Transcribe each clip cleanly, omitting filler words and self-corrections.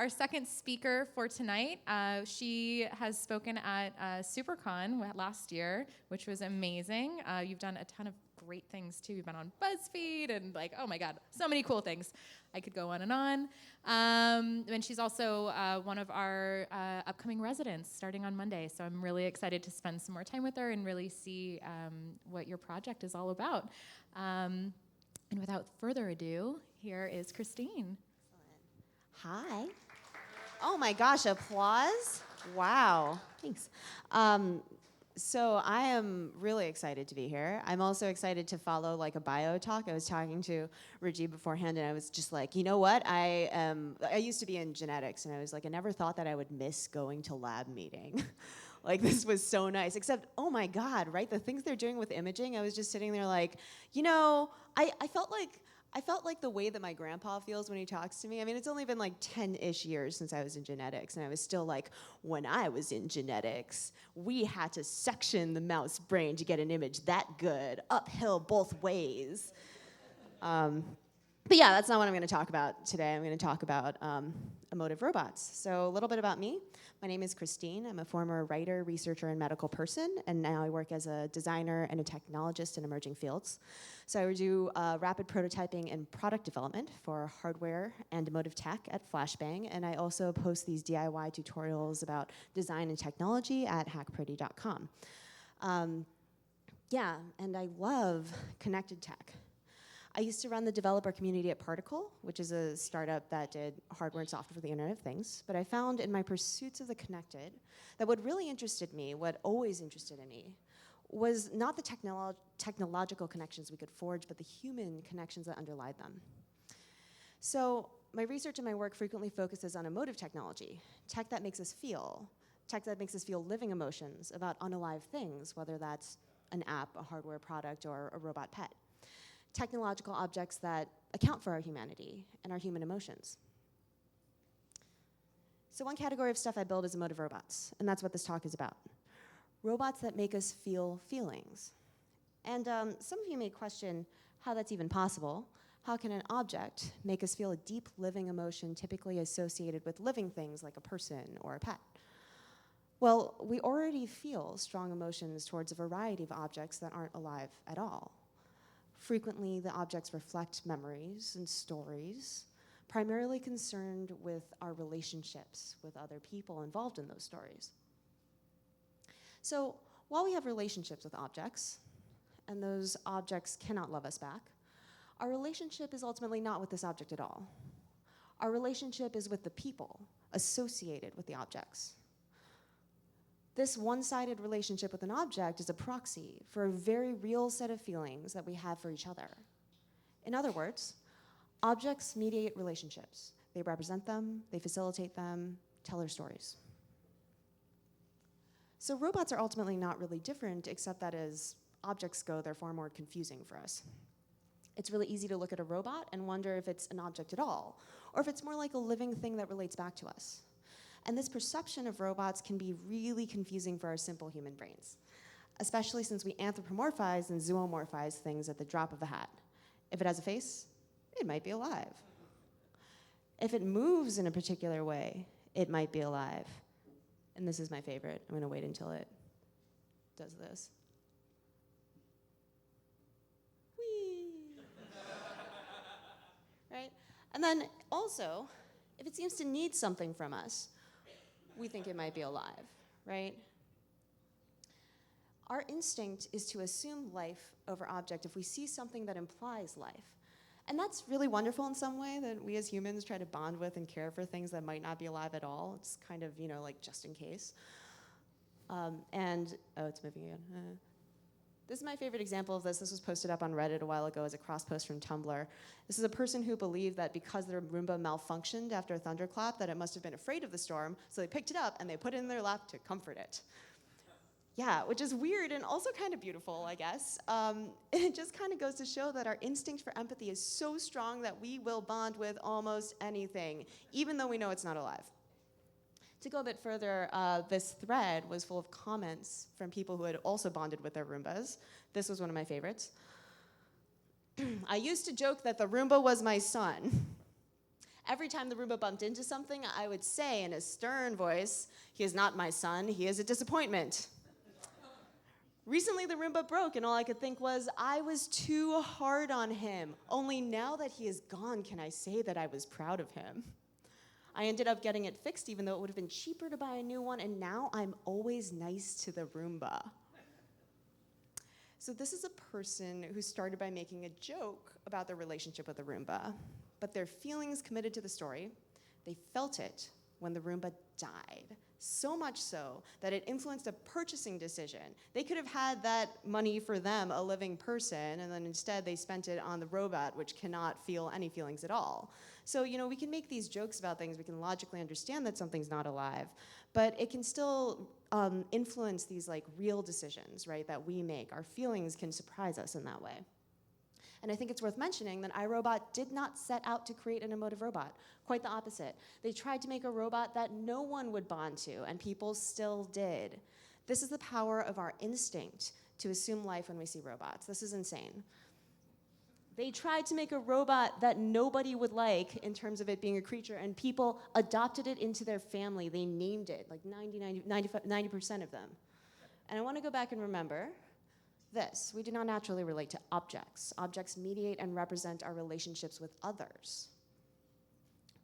our second speaker for tonight. She has spoken at SuperCon last year, which was amazing. You've done a ton of great things too. You've been on BuzzFeed and oh my God, so many cool things. I could go on and on. And she's also one of our upcoming residents starting on Monday. So I'm really excited to spend some more time with her and really see what your project is all about. And without further ado, here is Christine. Hi. Oh my gosh, applause? Wow, thanks. So I am really excited to be here. I'm also excited to follow a bio talk. I was talking to Rajiv beforehand and I was just like, you know what? I used to be in genetics and I was like, I never thought that I would miss going to lab meeting. This was so nice, except, oh my God, right? The things they're doing with imaging, I was just sitting there like, I felt like the way that my grandpa feels when he talks to me. I mean, it's only been 10-ish years since I was in genetics, and I was still like, when I was in genetics, we had to section the mouse brain to get an image that good, uphill both ways. But yeah, that's not what I'm going to talk about today. I'm going to talk about emotive robots. So a little bit about me. My name is Christine. I'm a former writer, researcher, and medical person, and now I work as a designer and a technologist in emerging fields. So I do rapid prototyping and product development for hardware and emotive tech at Flashbang, and I also post these DIY tutorials about design and technology at hackpretty.com. Yeah, and I love connected tech. I used to run the developer community at Particle, which is a startup that did hardware and software for the Internet of Things. But I found in my pursuits of the connected that what really interested me, what always interested in me, was not the technological connections we could forge, but the human connections that underlie them. So my research and my work frequently focuses on emotive technology, tech that makes us feel living emotions about unalive things, whether that's an app, a hardware product, or a robot pet. Technological objects that account for our humanity and our human emotions. So one category of stuff I build is emotive robots, and that's what this talk is about. Robots that make us feel feelings. And some of you may question how that's even possible. How can an object make us feel a deep living emotion typically associated with living things like a person or a pet? Well, we already feel strong emotions towards a variety of objects that aren't alive at all. Frequently, the objects reflect memories and stories, primarily concerned with our relationships with other people involved in those stories. So, while we have relationships with objects, and those objects cannot love us back, our relationship is ultimately not with this object at all. Our relationship is with the people associated with the objects. This one-sided relationship with an object is a proxy for a very real set of feelings that we have for each other. In other words, objects mediate relationships. They represent them, they facilitate them, tell their stories. So robots are ultimately not really different, except that as objects go, they're far more confusing for us. It's really easy to look at a robot and wonder if it's an object at all, or if it's more like a living thing that relates back to us. And this perception of robots can be really confusing for our simple human brains, especially since we anthropomorphize and zoomorphize things at the drop of a hat. If it has a face, it might be alive. If it moves in a particular way, it might be alive. And this is my favorite. I'm going to wait until it does this. Whee! Right? And then also, if it seems to need something from us, we think it might be alive, right? Our instinct is to assume life over object if we see something that implies life. And that's really wonderful in some way, that we as humans try to bond with and care for things that might not be alive at all. It's kind of, just in case. Oh, it's moving again. This is my favorite example of this. This was posted up on Reddit a while ago as a cross post from Tumblr. This is a person who believed that because their Roomba malfunctioned after a thunderclap, that it must have been afraid of the storm, so they picked it up and they put it in their lap to comfort it. Yeah, which is weird and also kind of beautiful, I guess. It just kind of goes to show that our instinct for empathy is so strong that we will bond with almost anything, even though we know it's not alive. To go a bit further, this thread was full of comments from people who had also bonded with their Roombas. This was one of my favorites. I used to joke that the Roomba was my son. Every time the Roomba bumped into something, I would say in a stern voice, "He is not my son, he is a disappointment." Recently, the Roomba broke, and all I could think was, I was too hard on him. Only now that he is gone, can I say that I was proud of him. I ended up getting it fixed, even though it would have been cheaper to buy a new one, and now I'm always nice to the Roomba. So this is a person who started by making a joke about their relationship with the Roomba, but their feelings committed to the story. They felt it when the Roomba died. So much so that it influenced a purchasing decision. They could have had that money for them, a living person, and then instead they spent it on the robot, which cannot feel any feelings at all. So, we can make these jokes about things, we can logically understand that something's not alive, but it can still influence these real decisions, right, that we make. Our feelings can surprise us in that way. And I think it's worth mentioning that iRobot did not set out to create an emotive robot. Quite the opposite. They tried to make a robot that no one would bond to, and people still did. This is the power of our instinct to assume life when we see robots. This is insane. They tried to make a robot that nobody would like in terms of it being a creature, and people adopted it into their family. They named it, 90% of them. And I want to go back and remember this: we do not naturally relate to objects. Objects mediate and represent our relationships with others.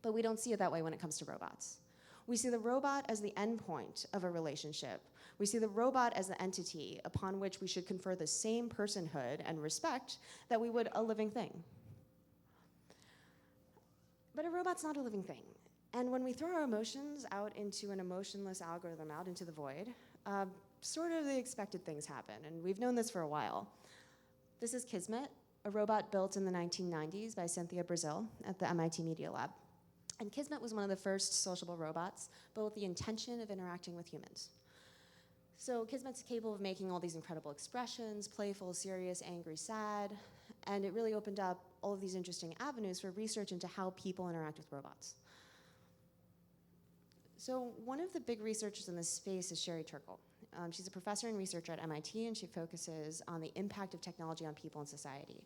But we don't see it that way when it comes to robots. We see the robot as the endpoint of a relationship. We see the robot as the entity upon which we should confer the same personhood and respect that we would a living thing. But a robot's not a living thing. And when we throw our emotions out into an emotionless algorithm, out into the void, sort of the expected things happen, and we've known this for a while. This is Kismet, a robot built in the 1990s by Cynthia Brazil at the MIT Media Lab. And Kismet was one of the first sociable robots, but with the intention of interacting with humans. So Kismet's capable of making all these incredible expressions: playful, serious, angry, sad, and it really opened up all of these interesting avenues for research into how people interact with robots. So one of the big researchers in this space is Sherry Turkle. She's a professor and researcher at MIT, and she focuses on the impact of technology on people and society.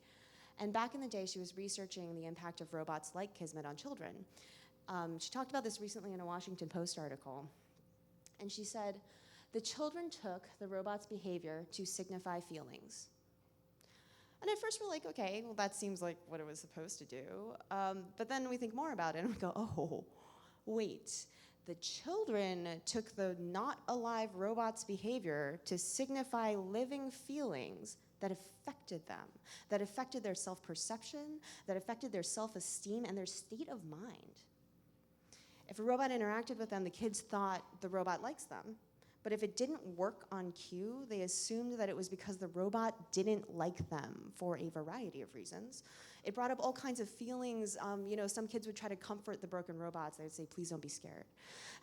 And back in the day, she was researching the impact of robots like Kismet on children. She talked about this recently in a Washington Post article. And she said, the children took the robot's behavior to signify feelings. And at first we're like, okay, well, that seems like what it was supposed to do. But then we think more about it and we go, oh, wait. The children took the not alive robot's behavior to signify living feelings that affected them, that affected their self-perception, that affected their self-esteem and their state of mind. If a robot interacted with them, the kids thought the robot likes them. But if it didn't work on cue, they assumed that it was because the robot didn't like them for a variety of reasons. It brought up all kinds of feelings. Some kids would try to comfort the broken robots. They would say, please don't be scared.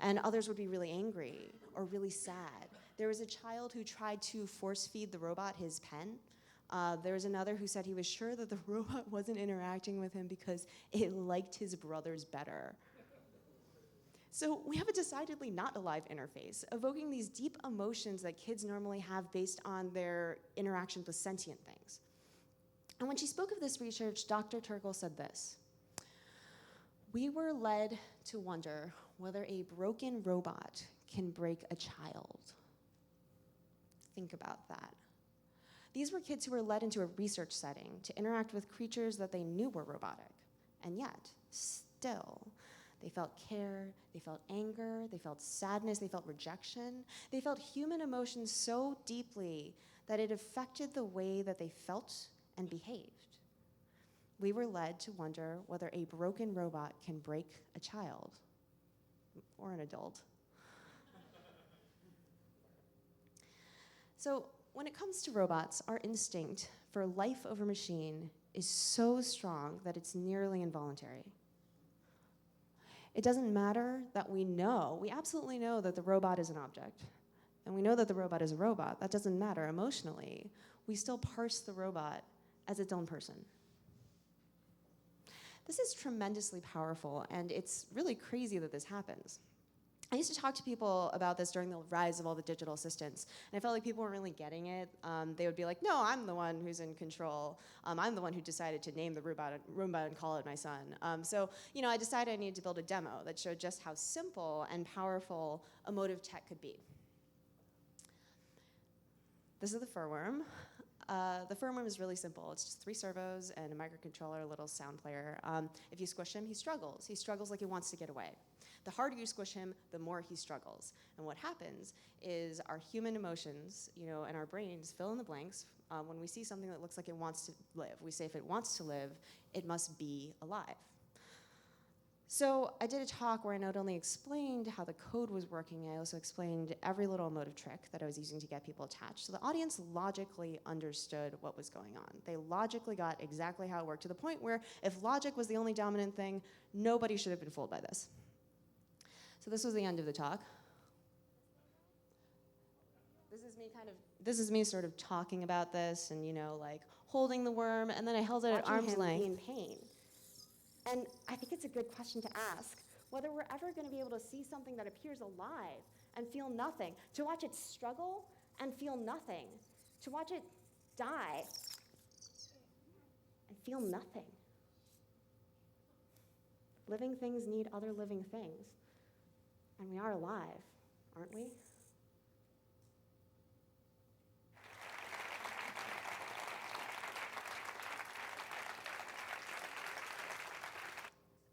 And others would be really angry or really sad. There was a child who tried to force feed the robot his pen. There was another who said he was sure that the robot wasn't interacting with him because it liked his brothers better. So we have a decidedly not alive interface, evoking these deep emotions that kids normally have based on their interactions with sentient things. And when she spoke of this research, Dr. Turkle said this: we were led to wonder whether a broken robot can break a child. Think about that. These were kids who were led into a research setting to interact with creatures that they knew were robotic, and yet, still, they felt care, they felt anger, they felt sadness, they felt rejection. They felt human emotions so deeply that it affected the way that they felt and behaved. We were led to wonder whether a broken robot can break a child or an adult. So when it comes to robots, our instinct for life over machine is so strong that it's nearly involuntary. It doesn't matter that we absolutely know that the robot is an object, and we know that the robot is a robot. That doesn't matter emotionally. We still parse the robot as its own person. This is tremendously powerful, and it's really crazy that this happens. I used to talk to people about this during the rise of all the digital assistants, and I felt like people weren't really getting it. They would be like, no, I'm the one who's in control. I'm the one who decided to name the Roomba and call it my son. So, I decided I needed to build a demo that showed just how simple and powerful emotive tech could be. This is the fur worm. The fur worm is really simple. It's just 3 servos and a microcontroller, a little sound player. If you squish him, he struggles. He struggles like he wants to get away. The harder you squish him, the more he struggles. And what happens is our human emotions, and our brains fill in the blanks when we see something that looks like it wants to live. We say if it wants to live, it must be alive. So I did a talk where I not only explained how the code was working, I also explained every little emotive trick that I was using to get people attached. So the audience logically understood what was going on. They logically got exactly how it worked, to the point where if logic was the only dominant thing, nobody should have been fooled by this. So this was the end of the talk. This is me sort of talking about this and, like holding the worm, and then I held it at arm's length. In pain. And I think it's a good question to ask, whether we're ever going to be able to see something that appears alive and feel nothing, to watch it struggle and feel nothing, to watch it die and feel nothing. Living things need other living things. And we are alive, aren't we?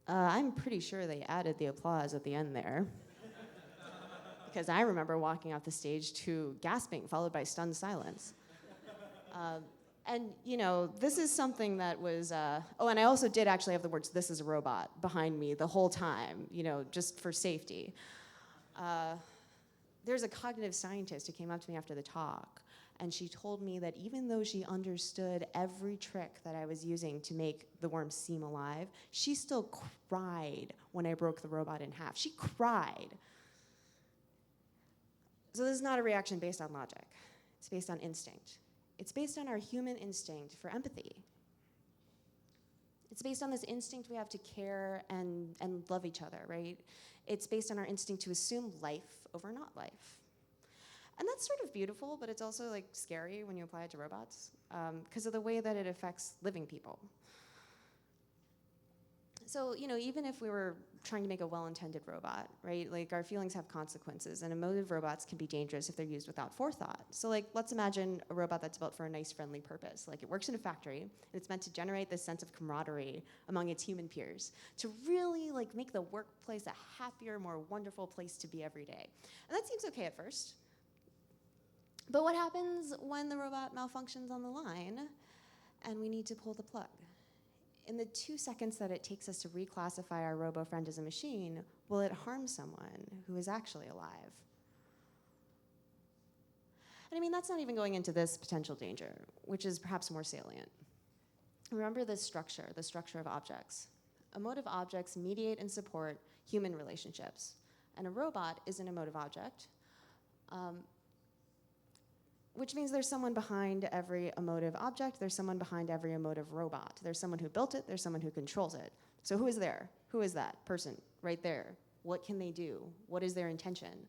I'm pretty sure they added the applause at the end there. Because I remember walking off the stage to gasping, followed by stunned silence. And, this is something that was, oh, and I also did actually have the words, "This is a robot," behind me the whole time, just for safety. There's a cognitive scientist who came up to me after the talk, and she told me that even though she understood every trick that I was using to make the worm seem alive, she still cried when I broke the robot in half. She cried. So this is not a reaction based on logic. It's based on instinct. It's based on our human instinct for empathy. It's based on this instinct we have to care and love each other, right? It's based on our instinct to assume life over not life. And that's sort of beautiful, but it's also like scary when you apply it to robots because of the way that it affects living people. So, even if we were trying to make a well-intended robot, right, like our feelings have consequences, and emotive robots can be dangerous if they're used without forethought. So, let's imagine a robot that's built for a nice, friendly purpose. Like, it works in a factory, and it's meant to generate this sense of camaraderie among its human peers, to really, make the workplace a happier, more wonderful place to be every day. And that seems okay at first. But what happens when the robot malfunctions on the line, and we need to pull the plug? In the 2 seconds that it takes us to reclassify our robo-friend as a machine, will it harm someone who is actually alive? And that's not even going into this potential danger, which is perhaps more salient. Remember this structure, the structure of objects. Emotive objects mediate and support human relationships, and a robot is an emotive object, which means there's someone behind every emotive object, there's someone behind every emotive robot. There's someone who built it, there's someone who controls it. So who is there? Who is that person right there? What can they do? What is their intention?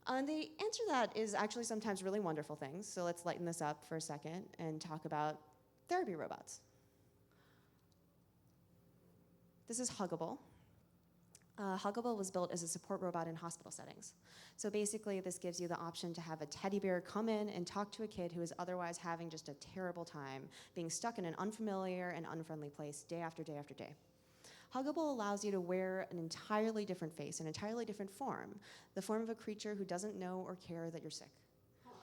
And the answer to that is actually sometimes really wonderful things. So let's lighten this up for a second and talk about therapy robots. This is Huggable. Huggable was built as a support robot in hospital settings. So basically, this gives you the option to have a teddy bear come in and talk to a kid who is otherwise having just a terrible time, being stuck in an unfamiliar and unfriendly place day after day after day. Huggable allows you to wear an entirely different face, an entirely different form, the form of a creature who doesn't know or care that you're sick.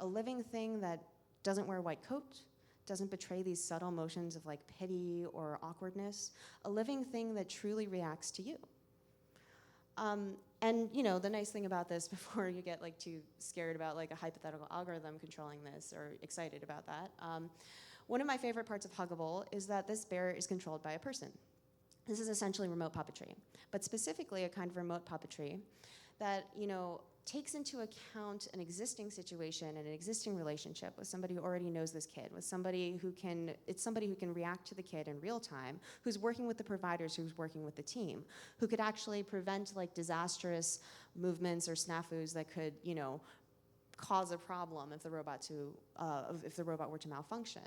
A living thing that doesn't wear a white coat, doesn't betray these subtle motions of pity or awkwardness, a living thing that truly reacts to you. And the nice thing about this, before you get too scared about a hypothetical algorithm controlling this or excited about that, one of my favorite parts of Huggable is that this bear is controlled by a person. This is essentially remote puppetry, but specifically a kind of remote puppetry that, takes into account an existing situation and an existing relationship with somebody who already knows this kid, with somebody who can react to the kid in real time, who's working with the providers, who's working with the team, who could actually prevent like disastrous movements or snafus that could, cause a problem if the robot were to malfunction.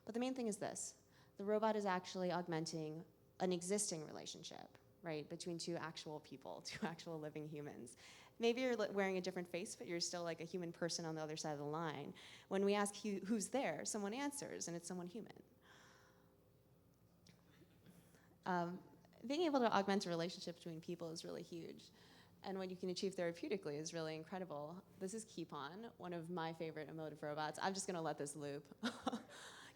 But the main thing is this: the robot is actually augmenting an existing relationship, right, between two actual people, two actual living humans. Maybe you're wearing a different face, but you're still like a human person on the other side of the line. When we ask who's there, someone answers, and it's someone human. Being able to augment a relationship between people is really huge. And what you can achieve therapeutically is really incredible. This is Keepon, one of my favorite emotive robots. I'm just gonna let this loop.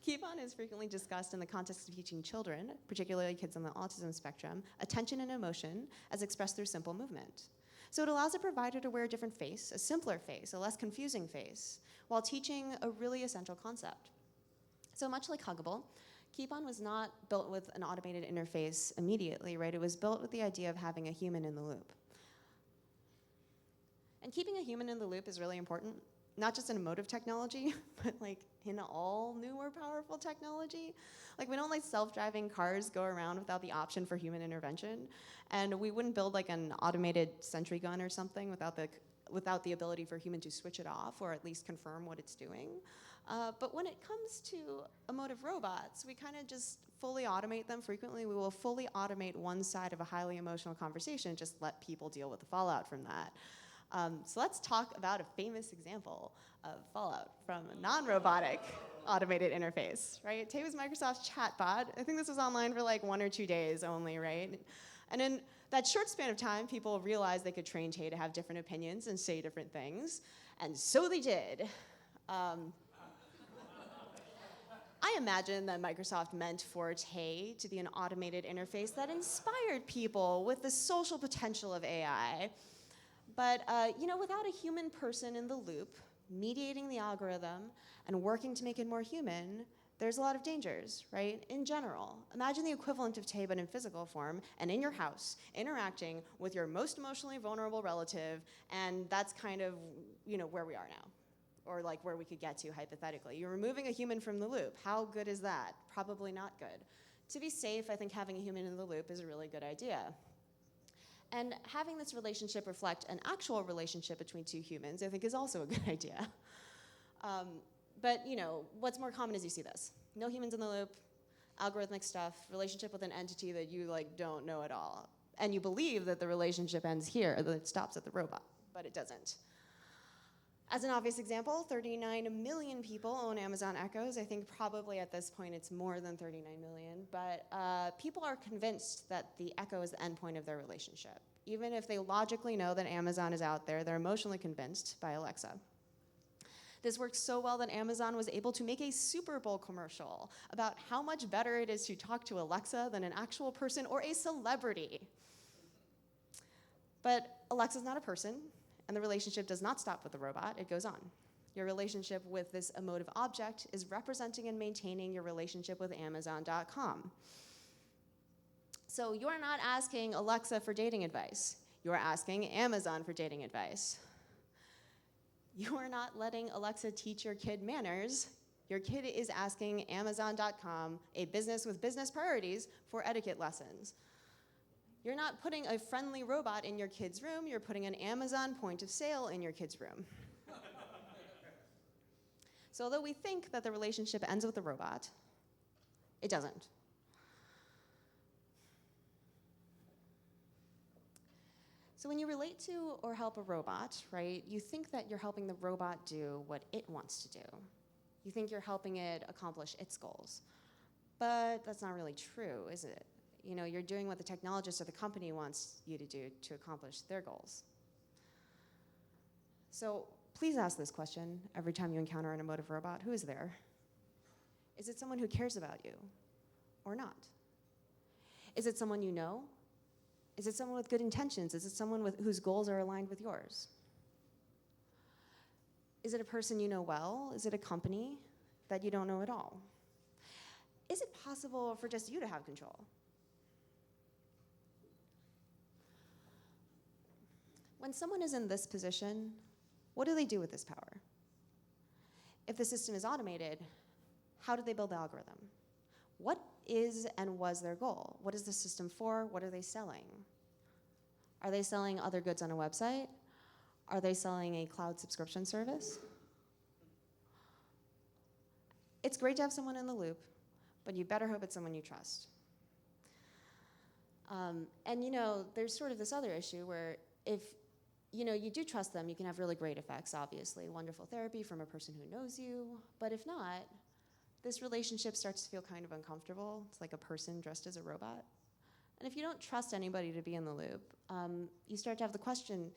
Keepon is frequently discussed in the context of teaching children, particularly kids on the autism spectrum, attention and emotion as expressed through simple movement. So it allows a provider to wear a different face, a simpler face, a less confusing face, while teaching a really essential concept. So much like Huggable, Keepon was not built with an automated interface immediately, right? It was built with the idea of having a human in the loop. And keeping a human in the loop is really important, not just in emotive technology, but like in all newer powerful technology. Like we don't let self-driving cars go around without the option for human intervention. And we wouldn't build like an automated sentry gun or something without the ability for a human to switch it off or at least confirm what it's doing. But when it comes to emotive robots, we kind of just fully automate them frequently. We will fully automate one side of a highly emotional conversation, just let people deal with the fallout from that. So let's talk about a famous example of fallout from a non-robotic automated interface, right? Tay was Microsoft's chatbot. I think this was online for like 1 or 2 days only, right? And in that short span of time, people realized they could train Tay to have different opinions and say different things, and so they did. I imagine that Microsoft meant for Tay to be an automated interface that inspired people with the social potential of AI. But without a human person in the loop, mediating the algorithm and working to make it more human, there's a lot of dangers, right? In general, imagine the equivalent of Tay, but in physical form, and in your house, interacting with your most emotionally vulnerable relative, and that's kind of, where we are now, or like where we could get to hypothetically. You're removing a human from the loop. How good is that? Probably not good. To be safe, I think having a human in the loop is a really good idea. And having this relationship reflect an actual relationship between two humans, I think, is also a good idea. But what's more common is you see this. No humans in the loop, algorithmic stuff, relationship with an entity that you don't know at all. And you believe that the relationship ends here, that it stops at the robot, but it doesn't. As an obvious example, 39 million people own Amazon Echoes. I think probably at this point it's more than 39 million, but people are convinced that the Echo is the endpoint of their relationship. Even if they logically know that Amazon is out there, they're emotionally convinced by Alexa. This works so well that Amazon was able to make a Super Bowl commercial about how much better it is to talk to Alexa than an actual person or a celebrity. But Alexa's not a person, and the relationship does not stop with the robot, it goes on. Your relationship with this emotive object is representing and maintaining your relationship with Amazon.com. So you're not asking Alexa for dating advice. You're asking Amazon for dating advice. You are not letting Alexa teach your kid manners. Your kid is asking Amazon.com, a business with business priorities, for etiquette lessons. You're not putting a friendly robot in your kid's room, you're putting an Amazon point of sale in your kid's room. So although we think that the relationship ends with the robot, it doesn't. So when you relate to or help a robot, right, you think that you're helping the robot do what it wants to do. You think you're helping it accomplish its goals. But that's not really true, is it? You're doing what the technologist or the company wants you to do to accomplish their goals. So please ask this question every time you encounter an emotive robot. Who is there? Is it someone who cares about you or not? Is it someone you know? Is it someone with good intentions? Is it someone whose goals are aligned with yours? Is it a person you know well? Is it a company that you don't know at all? Is it possible for just you to have control? when someone is in this position, what do they do with this power? If the system is automated, how do they build the algorithm? What is and was their goal? What is the system for? What are they selling? Are they selling other goods on a website? Are they selling a cloud subscription service? It's great to have someone in the loop, but you better hope it's someone you trust. And there's sort of this other issue where if you do trust them, you can have really great effects, obviously. Wonderful therapy from a person who knows you. But if not, this relationship starts to feel kind of uncomfortable. It's like a person dressed as a robot. And if you don't trust anybody to be in the loop, you start to have the question,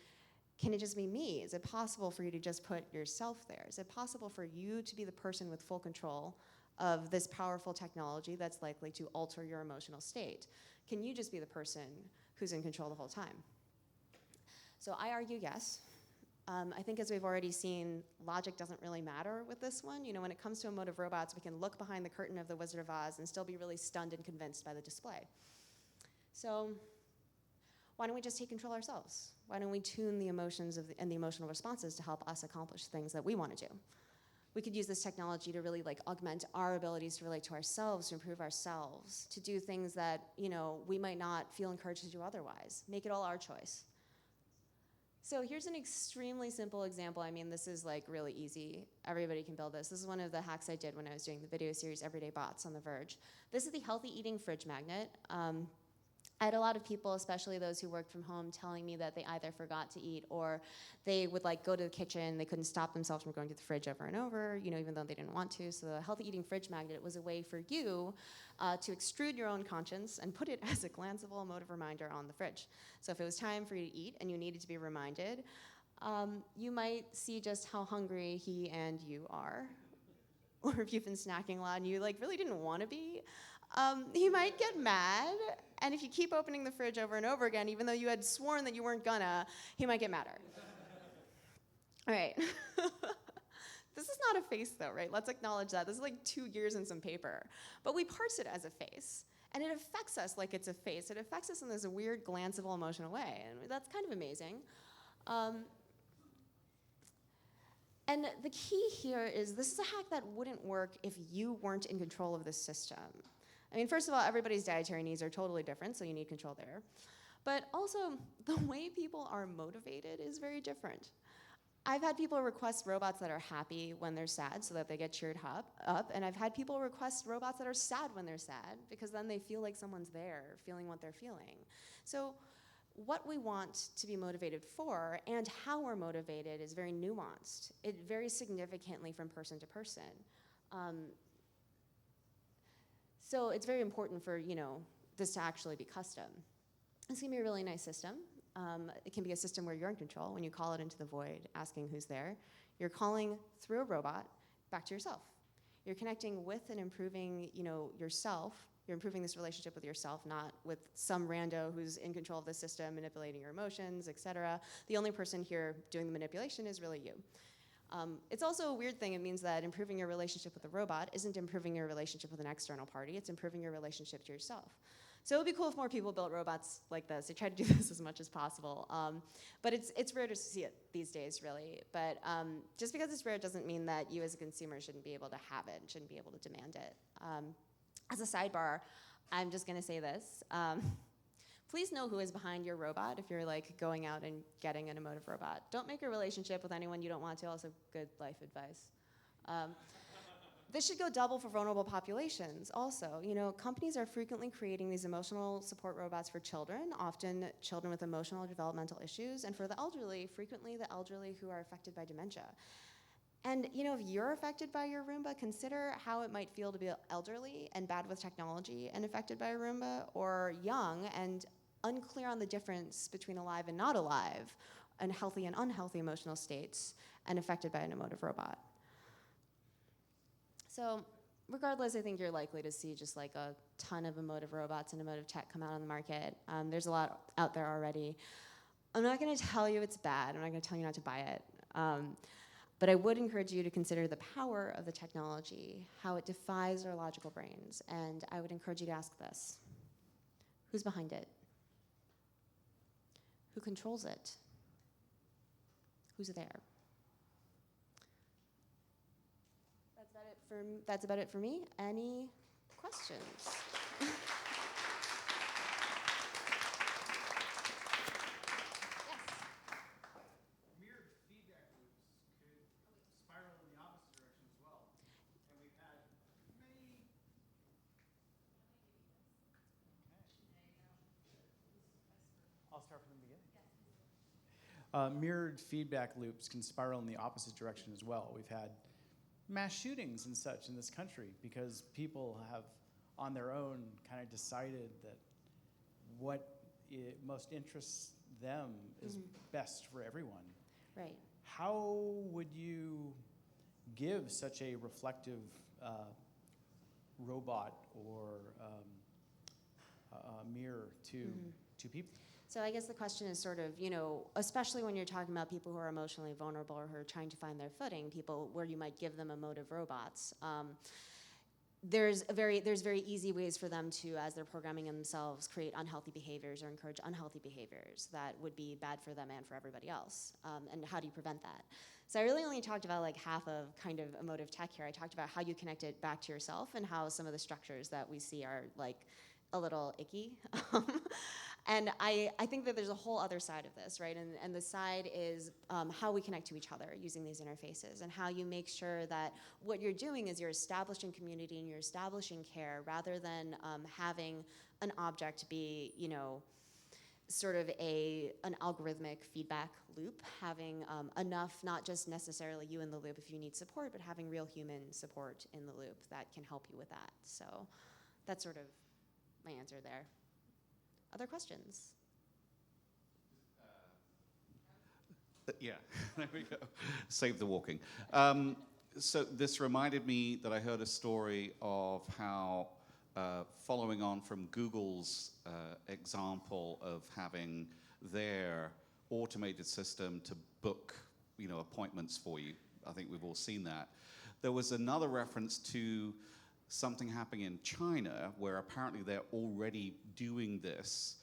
can it just be me? Is it possible for you to just put yourself there? Is it possible for you to be the person with full control of this powerful technology that's likely to alter your emotional state? Can you just be the person who's in control the whole time? So I argue yes. I think as we've already seen, logic doesn't really matter with this one. When it comes to emotive robots, we can look behind the curtain of the Wizard of Oz and still be really stunned and convinced by the display. So why don't we just take control ourselves? Why don't we tune the emotions and the emotional responses to help us accomplish things that we want to do? We could use this technology to really augment our abilities to relate to ourselves, to improve ourselves, to do things that we might not feel encouraged to do otherwise. Make it all our choice. So here's an extremely simple example. I mean, this is really easy. Everybody can build this. This is one of the hacks I did when I was doing the video series Everyday Bots on The Verge. This is the healthy eating fridge magnet. I had a lot of people, especially those who worked from home, telling me that they either forgot to eat or they would go to the kitchen. They couldn't stop themselves from going to the fridge over and over, even though they didn't want to. So the healthy eating fridge magnet was a way for you to extrude your own conscience and put it as a glanceable emotive reminder on the fridge. So if it was time for you to eat and you needed to be reminded, you might see just how hungry he and you are. Or if you've been snacking a lot and you really didn't want to be, he might get mad, and if you keep opening the fridge over and over again, even though you had sworn that you weren't gonna, he might get madder. All right. This is not a face, though, right? Let's acknowledge that. This is 2 years and some paper. But we parse it as a face, and it affects us like it's a face. It affects us in this weird, glanceable, emotional way, and that's kind of amazing. And the key here is this is a hack that wouldn't work if you weren't in control of this system. I mean, first of all, everybody's dietary needs are totally different, so you need control there. But also, the way people are motivated is very different. I've had people request robots that are happy when they're sad so that they get cheered up, and I've had people request robots that are sad when they're sad because then they feel like someone's there, feeling what they're feeling. So what we want to be motivated for and how we're motivated is very nuanced. It varies significantly from person to person. So it's very important for this to actually be custom. This can be a really nice system. It can be a system where you're in control. When you call it into the void, asking who's there, you're calling through a robot back to yourself. You're connecting with and improving yourself. You're improving this relationship with yourself, not with some rando who's in control of the system, manipulating your emotions, etc. The only person here doing the manipulation is really you. It's also a weird thing. It means that improving your relationship with the robot isn't improving your relationship with an external party. It's improving your relationship to yourself. So it would be cool if more people built robots like this. They try to do this as much as possible. But it's rare to see it these days, really. But just because it's rare doesn't mean that you as a consumer shouldn't be able to have it, shouldn't be able to demand it. As a sidebar, I'm just going to say this. Please know who is behind your robot if you're going out and getting an emotive robot. Don't make a relationship with anyone you don't want to. Also, good life advice. This should go double for vulnerable populations also. Companies are frequently creating these emotional support robots for children, often children with emotional or developmental issues, and for the elderly, frequently the elderly who are affected by dementia. And if you're affected by your Roomba, consider how it might feel to be elderly and bad with technology and affected by a Roomba, or young and unclear on the difference between alive and not alive, and healthy and unhealthy emotional states, and affected by an emotive robot. So regardless, I think you're likely to see just a ton of emotive robots and emotive tech come out on the market. There's a lot out there already. I'm not going to tell you it's bad. I'm not going to tell you not to buy it. But I would encourage you to consider the power of the technology, how it defies our logical brains. And I would encourage you to ask this. Who's behind it? Who controls it? Who's there? That's about it for me. Any questions? Mirrored feedback loops could spiral in the opposite direction as well. And we've had many. I'll start from the beginning. Mirrored feedback loops can spiral in the opposite direction as well. We've had mass shootings and such in this country because people have, on their own, kind of decided that what most interests them is best for everyone. Right. How would you give such a reflective robot or a mirror to people? So I guess the question is sort of, especially when you're talking about people who are emotionally vulnerable or who are trying to find their footing, people where you might give them emotive robots. There's very easy ways for them to, as they're programming themselves, create unhealthy behaviors or encourage unhealthy behaviors that would be bad for them and for everybody else. And how do you prevent that? So I really only talked about like half of kind of emotive tech here. I talked about how you connect it back to yourself and how some of the structures that we see are like a little icky. And I think that there's a whole other side of this, right? And the side is how we connect to each other using these interfaces and how you make sure that what you're doing is you're establishing community and you're establishing care rather than having an object be, sort of an algorithmic feedback loop, having enough, not just necessarily you in the loop if you need support, but having real human support in the loop that can help you with that. So that's sort of my answer there. Other questions? Yeah, there we go. Save the walking. So this reminded me that I heard a story of how, following on from Google's example of having their automated system to book, appointments for you. I think we've all seen that. There was another reference to something happening in China where apparently they're already doing this,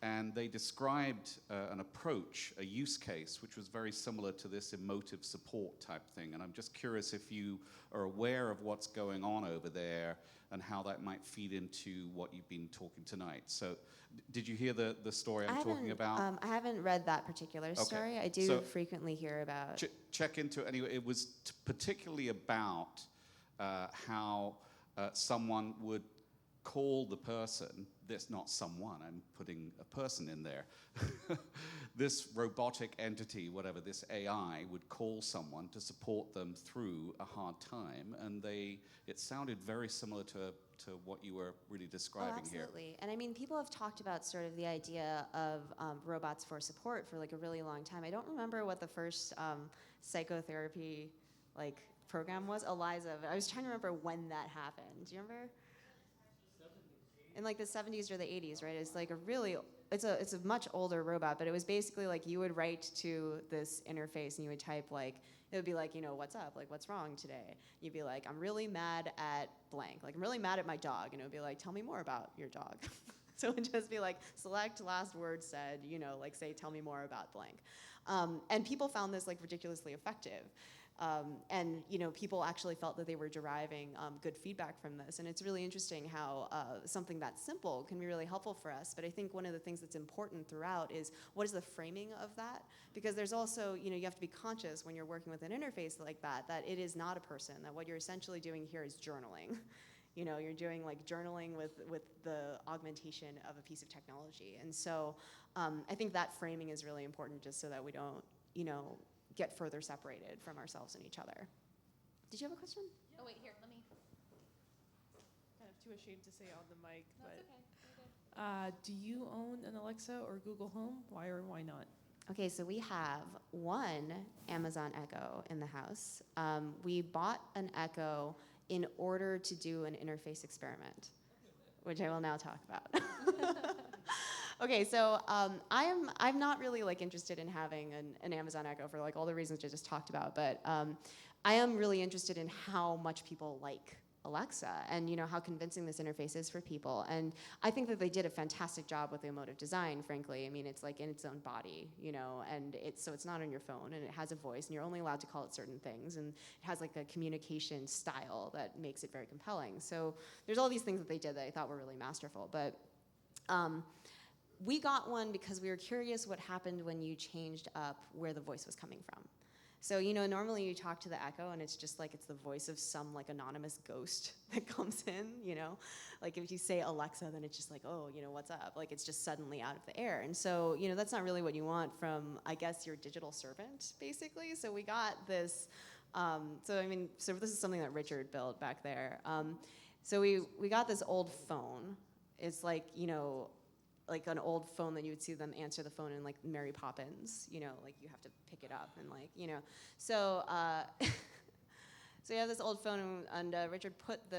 and they described an approach, a use case, which was very similar to this emotive support type thing. And I'm just curious if you are aware of what's going on over there and how that might feed into what you've been talking tonight. So did you hear the story I'm talking about? I haven't read that particular story. I do frequently hear about... Check into it anyway. It was particularly about how someone would call the person, this not someone, I'm putting a person in there. This robotic entity, whatever, this AI would call someone to support them through a hard time, and it sounded very similar to what you were really describing here. Absolutely. And I mean, people have talked about sort of the idea of robots for support for like a really long time. I don't remember what the first psychotherapy program was, Eliza. I was trying to remember when that happened. Do you remember? In like the 70s or the 80s, right? It's like it's a much older robot, but it was basically like you would write to this interface and you would type it would be like, what's up? Like, what's wrong today? You'd be like, I'm really mad at blank. Like, I'm really mad at my dog. And it would be like, tell me more about your dog. So it would just be like, select last word said, say, tell me more about blank. And people found this ridiculously effective. And people actually felt that they were deriving good feedback from this. And it's really interesting how something that simple can be really helpful for us. But I think one of the things that's important throughout is what is the framing of that? Because there's also, you have to be conscious when you're working with an interface like that it is not a person, that what you're essentially doing here is journaling. You're doing journaling with the augmentation of a piece of technology. And so I think that framing is really important just so that we don't, get further separated from ourselves and each other. Did you have a question? Oh, wait, here, let me. Kind of too ashamed to say on the mic, No, but it's okay. do you own an Alexa or Google Home? Why or why not? Okay, so we have one Amazon Echo in the house. We bought an Echo in order to do an interface experiment, which I will now talk about. Okay, so I'm not really interested in having an Amazon Echo for all the reasons I just talked about, but I am really interested in how much people like Alexa and how convincing this interface is for people. And I think that they did a fantastic job with the emotive design, frankly. I mean, it's like in its own body, and so it's not on your phone, and it has a voice, and you're only allowed to call it certain things, and it has like a communication style that makes it very compelling. So there's all these things that they did that I thought were really masterful. But we got one because we were curious what happened when you changed up where the voice was coming from. So, normally you talk to the Echo and it's just like it's the voice of some like anonymous ghost that comes in, Like if you say Alexa, then it's just like, oh, what's up? Like it's just suddenly out of the air. And so, that's not really what you want from, I guess, your digital servant, basically. So we got this, so this is something that Richard built back there. So we got this old phone. It's like, like an old phone that you would see them answer the phone in like Mary Poppins, like you have to pick it up and like, So, so you have this old phone and Richard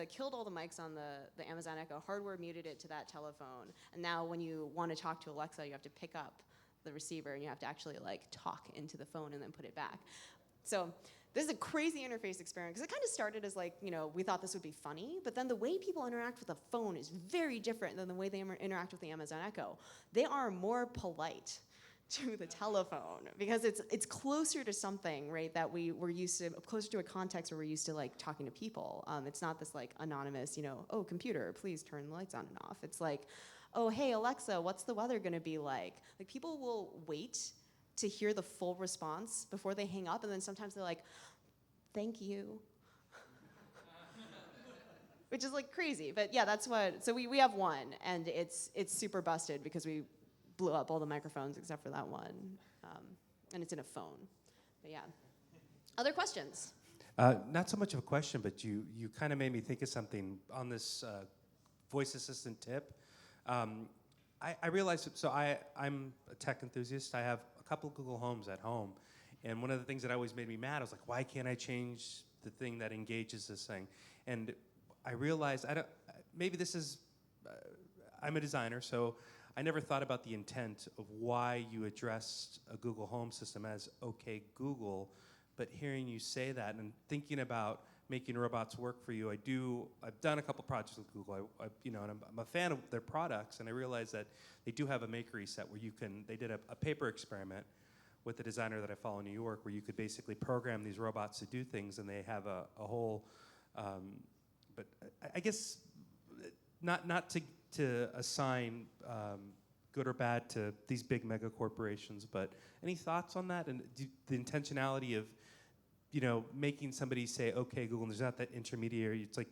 killed all the mics on the Amazon Echo, hardware muted it to that telephone. And now when you want to talk to Alexa, you have to pick up the receiver and you have to actually like talk into the phone and then put it back. So this is a crazy interface experiment because it kind of started as like, we thought this would be funny, but then the way people interact with the phone is very different than the way they interact with the Amazon Echo. They are more polite to the telephone because it's closer to something, right, that we're used to, closer to a context where we're used to like talking to people. It's not this like anonymous, oh, computer, please turn the lights on and off. It's like, oh, hey, Alexa, what's the weather gonna be like? Like people will wait to hear the full response before they hang up, and then sometimes they're like, thank you. Which is like crazy, but yeah, that's what, so we have one, and it's super busted because we blew up all the microphones except for that one, and it's in a phone, but yeah. Other questions? Not so much of a question, but you kind of made me think of something on this voice assistant tip. I realized, so I'm a tech enthusiast. I have a couple of Google Homes at home. And one of the things that always made me mad, I was like, why can't I change the thing that engages this thing? And I realized, maybe this is, I'm a designer, so I never thought about the intent of why you addressed a Google Home system as, okay, Google. But hearing you say that and thinking about making robots work for you, I've done a couple projects with Google, and I'm a fan of their products, and I realized that they do have a make reset where they did a paper experiment with a designer that I follow in New York where you could basically program these robots to do things, and they have a whole, but I guess not to assign good or bad to these big mega corporations, but any thoughts on that and the intentionality of making somebody say, okay, Google, and there's not that intermediary. It's like,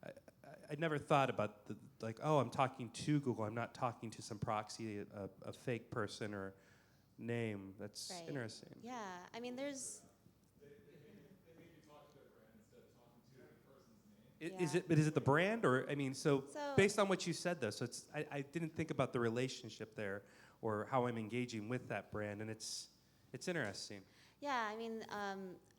I never thought about oh, I'm talking to Google. I'm not talking to some proxy, a fake person or name. That's Right. interesting. Yeah, I mean, there's... Is it the brand, or so So- based on what you said though, so I didn't think about the relationship there or how I'm engaging with that brand, and it's interesting. Yeah, I mean,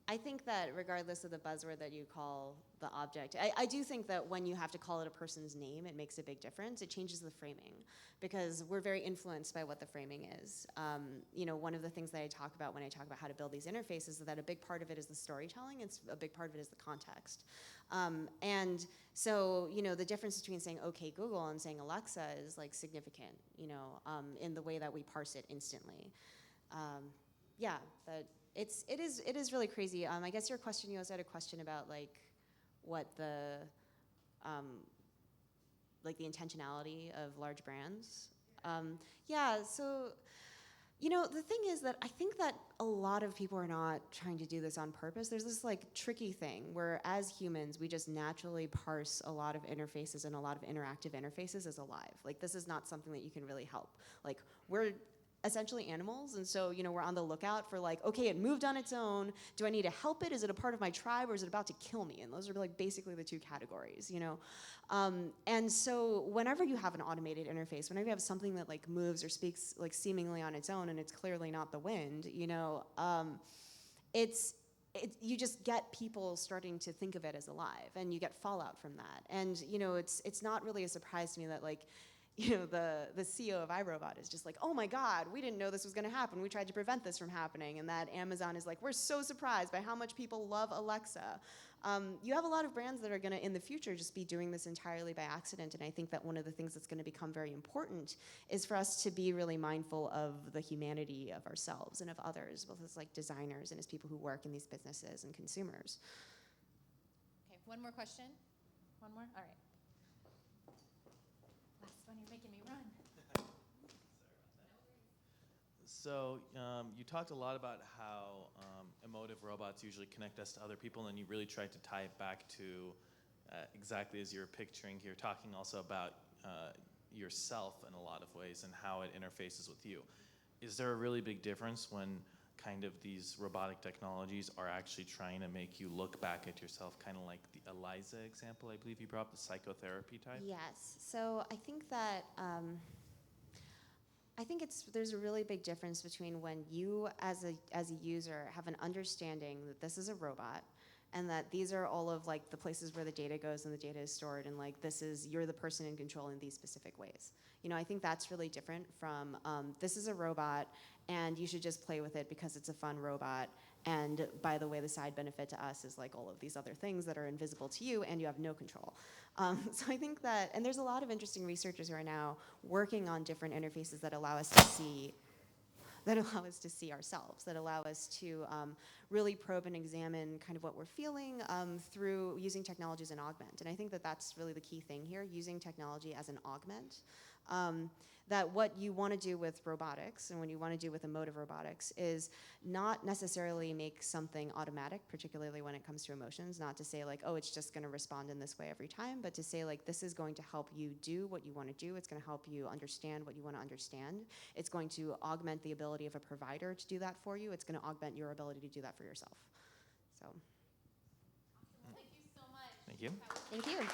I think that regardless of the buzzword that you call the object, I do think that when you have to call it a person's name, it makes a big difference. It changes the framing because we're very influenced by what the framing is. One of the things that I talk about when I talk about how to build these interfaces is that a big part of it is the storytelling. A big part of it is the context. And so, the difference between saying, okay, Google and saying Alexa is like significant, in the way that we parse it instantly. Yeah, but it is really crazy. I guess your question, you also had a question about like what the intentionality of large brands. Yeah, so the thing is that I think that a lot of people are not trying to do this on purpose. There's this like tricky thing where as humans, we just naturally parse a lot of interfaces and a lot of interactive interfaces as alive. Like this is not something that you can really help. Like we're essentially animals, and so we're on the lookout for like, okay, it moved on its own. Do I need to help it? Is it a part of my tribe, or is it about to kill me? And those are like basically the two categories, And so whenever you have an automated interface, whenever you have something that like moves or speaks like seemingly on its own, and it's clearly not the wind, you just get people starting to think of it as alive, and you get fallout from that. And it's not really a surprise to me that like the CEO of iRobot is just like, oh my God, we didn't know this was going to happen. We tried to prevent this from happening. And that Amazon is like, we're so surprised by how much people love Alexa. You have a lot of brands that are going to, in the future, just be doing this entirely by accident. And I think that one of the things that's going to become very important is for us to be really mindful of the humanity of ourselves and of others, both as like designers and as people who work in these businesses and consumers. Okay, one more question. One more? All right. Last one, you're making me run. So you talked a lot about how emotive robots usually connect us to other people, and you really tried to tie it back to exactly as you're picturing here, talking also about yourself in a lot of ways and how it interfaces with you. Is there a really big difference when kind of these robotic technologies are actually trying to make you look back at yourself, kind of like the Eliza example, I believe you brought up, the psychotherapy type? Yes. So I think that there's a really big difference between when you as a user have an understanding that this is a robot and that these are all of like the places where the data goes and the data is stored, and like you're the person in control in these specific ways. I think that's really different from this is a robot and you should just play with it because it's a fun robot, and by the way, the side benefit to us is like all of these other things that are invisible to you and you have no control. So I think that, and there's a lot of interesting researchers who are now working on different interfaces that allow us to see ourselves, that allow us to really probe and examine kind of what we're feeling through using technology as an augment. And I think that that's really the key thing here, using technology as an augment. That what you want to do with robotics and what you want to do with emotive robotics is not necessarily make something automatic, particularly when it comes to emotions, not to say like, oh, it's just going to respond in this way every time, but to say like, this is going to help you do what you want to do. It's going to help you understand what you want to understand. It's going to augment the ability of a provider to do that for you. It's going to augment your ability to do that for yourself. So. Awesome. Thank you so much. Thank you. Thank you.